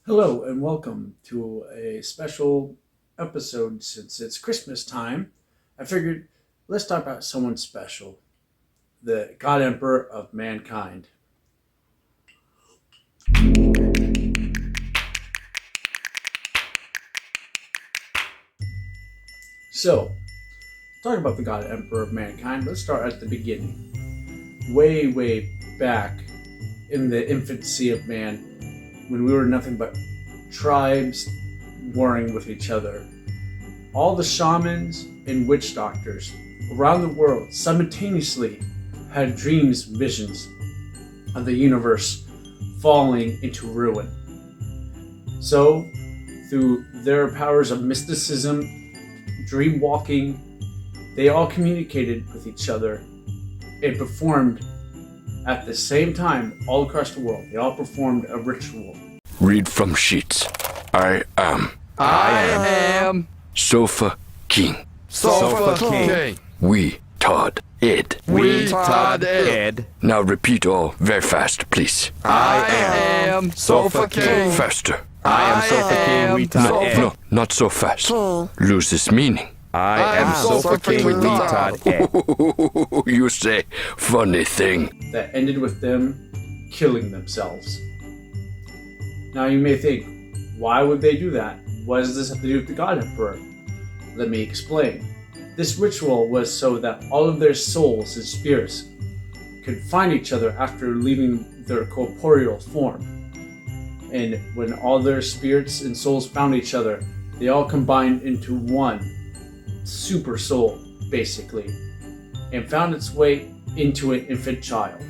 Hello and welcome to a special episode since it's Christmas time. I figured let's talk about someone special, the God Emperor of mankind. So, talking about the God Emperor of mankind, let's start at the beginning. Way back in the infancy of man, when we were nothing but tribes warring with each other. All the shamans and witch doctors around the world simultaneously had dreams and visions of the universe falling into ruin. So, through their powers of mysticism, dream walking, they all communicated with each other and performed at the same time all across the world. They all performed a ritual. Read from sheets. I am Sofa King. Sofa King. We Todd Ed. We Todd Ed. Now repeat all very fast, please. I am Sofa King. Faster. I am Sofa King. We Todd Ed. No, not so fast. Loses meaning. I am Sofa King. We Todd Ed. You say funny thing. That ended with them killing themselves. Now you may think, why would they do that? What does this have to do with the God Emperor? Let me explain. This ritual was so that all of their souls and spirits could find each other after leaving their corporeal form. And when all their spirits and souls found each other, they all combined into one super soul, basically, and found its way into an infant child.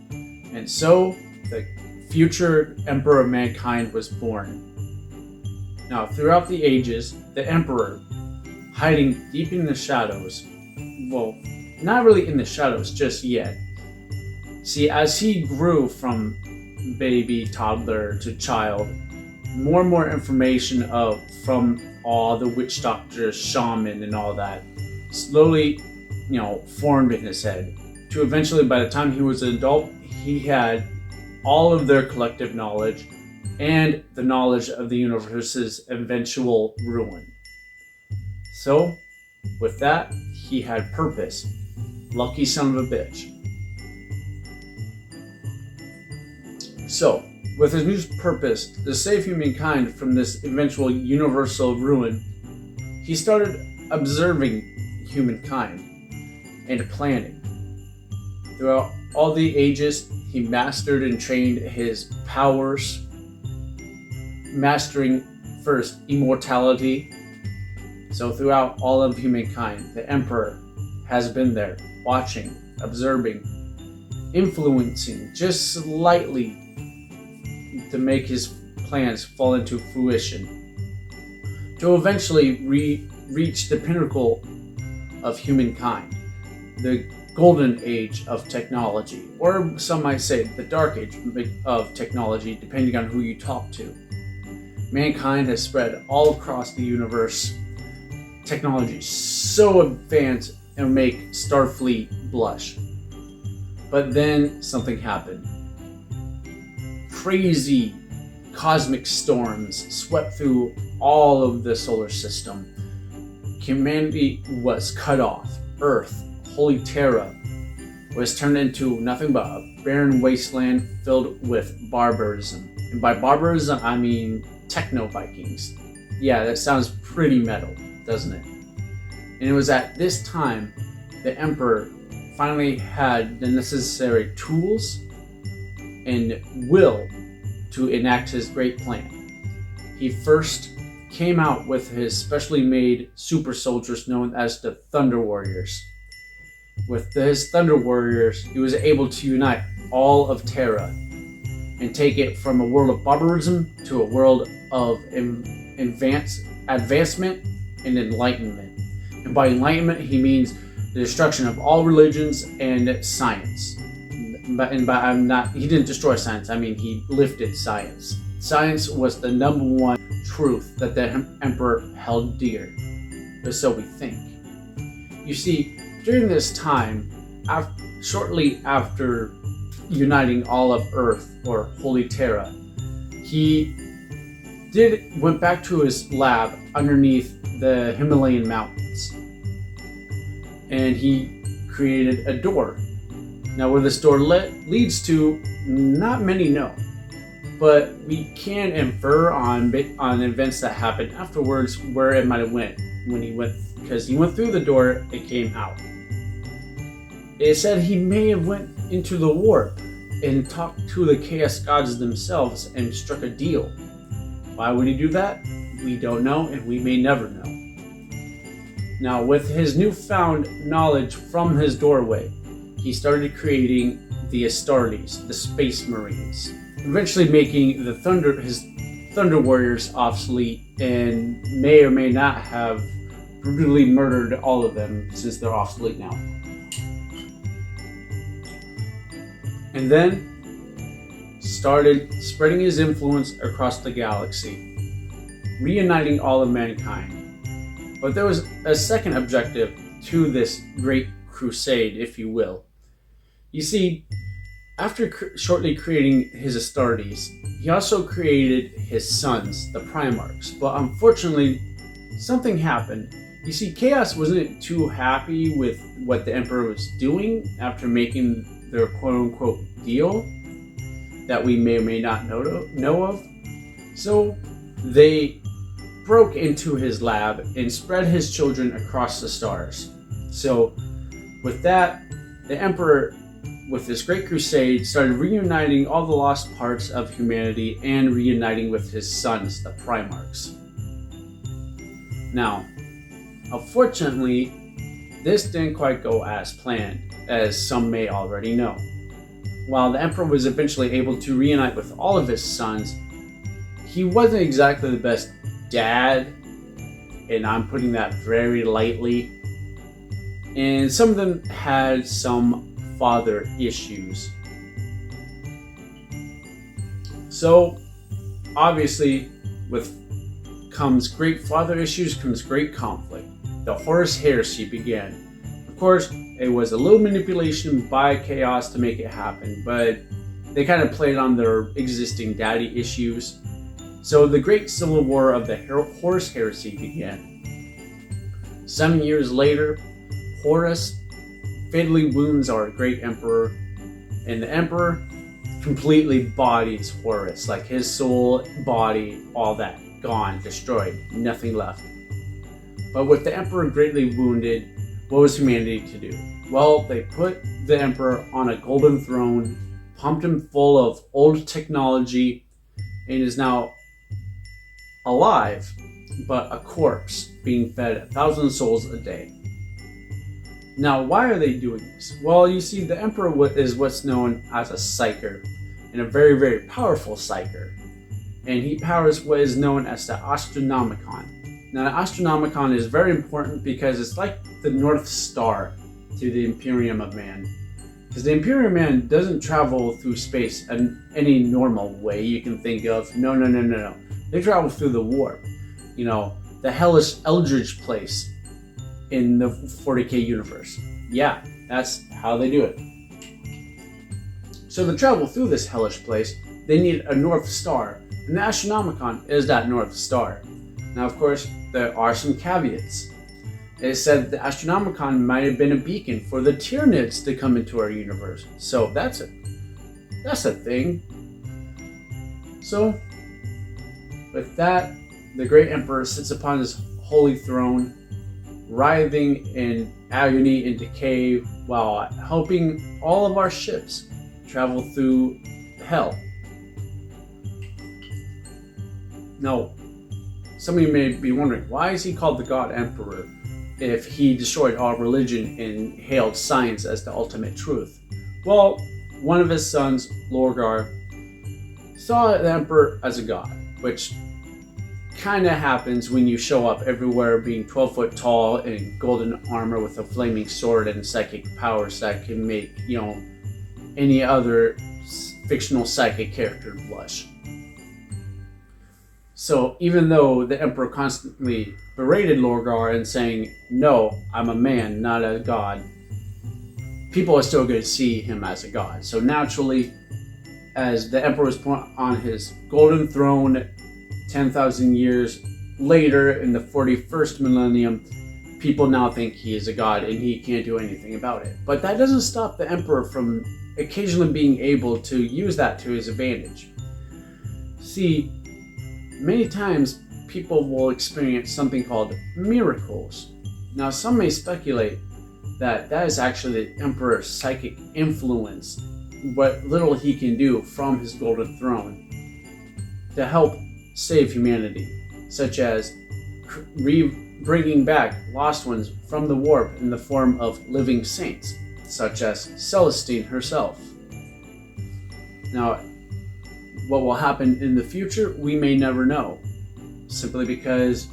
And so, the future Emperor of mankind was born. Now, throughout the ages, the Emperor, hiding deep in the shadows, well, not really in the shadows just yet. See, as he grew from baby, toddler to child, more and more information from all the witch doctors, shaman, and all that slowly, formed in his head. To eventually, by the time he was an adult, he had all of their collective knowledge and the knowledge of the universe's eventual ruin. So, with that, he had purpose. Lucky son of a bitch. So, with his new purpose to save humankind from this eventual universal ruin, he started observing humankind and planning. Throughout all the ages, he mastered and trained his powers, mastering first immortality. So throughout all of humankind, the Emperor has been there, watching, observing, influencing just slightly to make his plans fall into fruition, to eventually reach the pinnacle of humankind, the golden age of technology, or some might say the dark age of technology, depending on who you talk to. Mankind has spread all across the universe. Technology so advanced it will make Starfleet blush. But then something happened. Crazy cosmic storms swept through all of the solar system. Humanity was cut off. Earth, Holy Terra, was turned into nothing but a barren wasteland filled with barbarism. And by barbarism, I mean techno-Vikings. Yeah, that sounds pretty metal, doesn't it? And it was at this time the Emperor finally had the necessary tools and will to enact his great plan. He first came out with his specially made super soldiers known as the Thunder Warriors. With his Thunder Warriors, he was able to unite all of Terra and take it from a world of barbarism to a world of advancement and enlightenment. And by enlightenment, he means the destruction of all religions and science. He didn't destroy science, I mean he lifted science. Science was the number one truth that the Emperor held dear. Or so we think. You see, during this time, shortly after uniting all of Earth, or Holy Terra, he went back to his lab underneath the Himalayan mountains, and he created a door. Now, where this door leads to, not many know, but we can infer on events that happened afterwards where it might have went when he went, because he went through the door, it came out. It said he may have went into the warp and talked to the chaos gods themselves and struck a deal. Why would he do that? We don't know, and we may never know. Now, with his newfound knowledge from his doorway, he started creating the Astartes, the Space Marines, eventually making his Thunder Warriors obsolete, and may or may not have brutally murdered all of them since they're obsolete now. And then started spreading his influence across the galaxy, reuniting all of mankind. But there was a second objective to this great crusade, if you will. You see, after shortly creating his Astartes, he also created his sons, the Primarchs. But unfortunately, something happened. You see, Chaos wasn't too happy with what the Emperor was doing after making their quote-unquote deal that we may or may not know of. So they broke into his lab and spread his children across the stars. So with that, the Emperor, with this great crusade, started reuniting all the lost parts of humanity and reuniting with his sons, the Primarchs. Now, unfortunately, this didn't quite go as planned, as some may already know. While the Emperor was eventually able to reunite with all of his sons, he wasn't exactly the best dad, and I'm putting that very lightly. And some of them had some father issues. So, obviously, with comes great father issues, comes great conflict. The Horus Heresy began. Of course, it was a little manipulation by Chaos to make it happen, but they kind of played on their existing daddy issues. So the Great Civil War of the Horus Heresy began. 7 years later, Horus fatally wounds our great emperor, and the emperor completely bodies Horus, like his soul, body, all that, gone, destroyed, nothing left. But with the emperor greatly wounded, what was humanity to do? Well, they put the emperor on a golden throne, pumped him full of old technology, and is now alive, but a corpse being fed 1,000 souls a day. Now, why are they doing this? Well, you see, the Emperor is what's known as a psyker, and a very, very powerful psyker. And he powers what is known as the Astronomicon. Now, the Astronomicon is very important because it's like the North Star to the Imperium of Man. Because the Imperium of Man doesn't travel through space in any normal way you can think of. No. They travel through the warp. You know, the hellish eldritch place in the 40K universe. Yeah, that's how they do it. So to travel through this hellish place, they need a North Star, and the Astronomicon is that North Star. Now, of course, there are some caveats. It said the Astronomicon might have been a beacon for the Tyranids to come into our universe. So that's a thing. So, with that, the great emperor sits upon his holy throne, writhing in agony and decay while helping all of our ships travel through hell. Now, some of you may be wondering, why is he called the God Emperor if he destroyed all religion and hailed science as the ultimate truth? Well, one of his sons, Lorgar, saw the Emperor as a god, which kind of happens when you show up everywhere being 12 foot tall in golden armor with a flaming sword and psychic powers that can make, any other fictional psychic character blush. So even though the Emperor constantly berated Lorgar and saying, no, I'm a man, not a god, people are still going to see him as a god. So naturally, as the emperor was put on his golden throne 10,000 years later in the 41st millennium, people now think he is a god and he can't do anything about it. But that doesn't stop the emperor from occasionally being able to use that to his advantage. See, many times people will experience something called miracles. Now, some may speculate that that is actually the emperor's psychic influence, what little he can do from his golden throne to help save humanity, such as bringing back lost ones from the warp in the form of living saints, such as Celestine herself. Now, what will happen in the future, we may never know, simply because,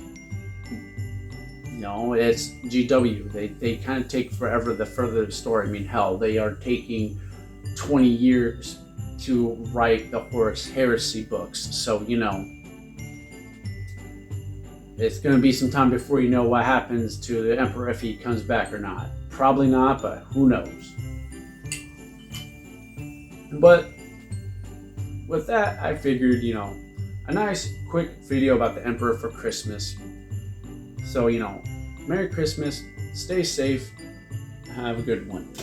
you know, it's GW. They kind of take forever to further the story. I mean, hell, they are taking 20 years to write the Horus Heresy books, so, you know, it's going to be some time before you know what happens to the Emperor if he comes back or not. Probably not, but who knows. But with that, I figured, you know, a nice quick video about the Emperor for Christmas. So, you know, Merry Christmas, stay safe, have a good one.